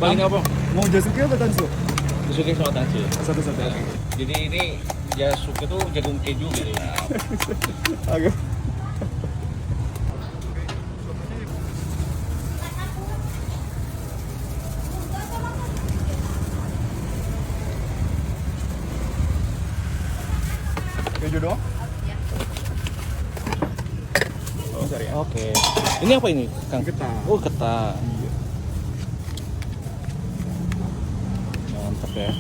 paling apa? Mau Jasuke apa Tansu? Jasuke sama Tansu. Satu-satu. Nah, jadi ini Jasuke tuh jagung keju gitu ya. Agak. Keju doang? Oh, sorry ya. Oke. Ini apa ini, Kang? Ketan. Oh, ketan. Iya. Mantap ya.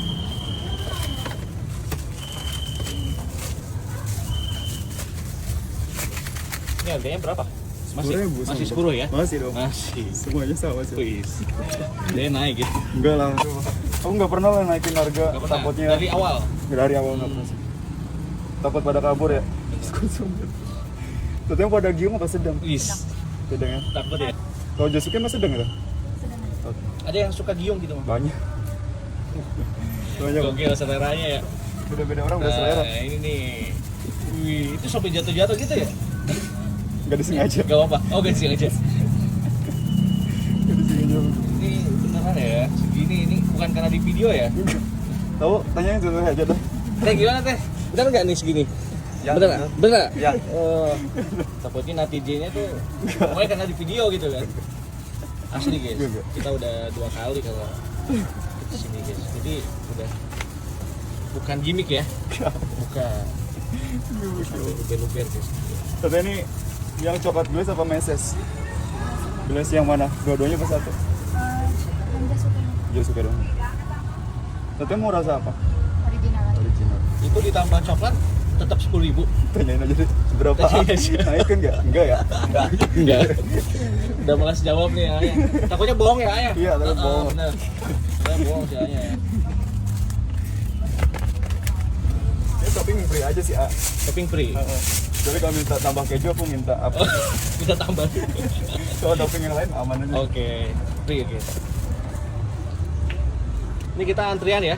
Ini harganya berapa? Masih 10.000 masih sama 10 ya? Masih dong. Masih. Semuanya sama sih. Wis. Dia naik ya. Enggak lah. Aku nggak pernah lah naikin harga. Nggak pernah. Takutnya Dari awal. dari awal nggak pernah sih. Takut pada kabur ya. Tapi yang pada giung apa sedang? Wis. Sedang ya. Takut ya. Kalau Jasuke mah sedang ya? Ada yang suka giung gitu, Mas. Banyak. Banyak. Gokil seleranya ya. Beda-beda orang udah selera. Nah, ini nih. Wih, itu sampai jatuh-jatuh gitu ya? Nggak disengaja. Gak apa-apa. Oh, gak sih aja. Nggak disengaja. Ini beneran ya? Segini ini bukan karena di video ya? Tahu? Tanyain dulu aja dah. Teh gimana teh? Bener nggak nih segini? Ya, bener? bener. Bener? Ya. Takutnya netizennya tuh pokoknya karena di video gitu kan. Asli guys, Enggak. kita udah 2 kali kalau kesini guys. Jadi udah bukan gimmick ya? Bukan. Sampai luber-luber guys. Tapi ini yang coklat glaze apa meses? Glaze yang mana? Dua-duanya apa satu? Jasuke dong. Tapi mau rasa apa? Original. Itu ditambah coklat tetap 10.000. Tanyain aja deh, berapa? Tanyain aja. Naikin nggak? Enggak ya? Enggak. Enggak. Udah malas jawab nih Ayah. Takutnya bohong ya Ayah? Iya, takut bohong. Bener. Bener bohong sih Ayah ya. Ini topping free aja sih, A. Topping free. Jadi kalau minta tambah keju, aku minta apa? Kita tambah. Kalau topping yang lain aman aja. Oke. Free oke. Ini kita antrian ya.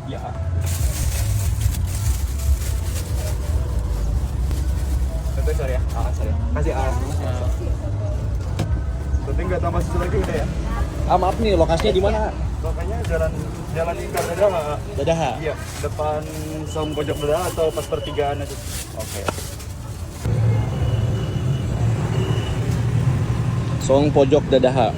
Ya. Itu sorry ya. Sorry. Kasih A. Berarti nggak tambah susu lagi udah ya? Maaf nih lokasinya di mana? Pokoknya jalan Ingkar Dadaha. Dadaha. Iya, depan Saung Pojok Dadaha atau pas pertigaan aja. Oke. Song Pojok Dadaha.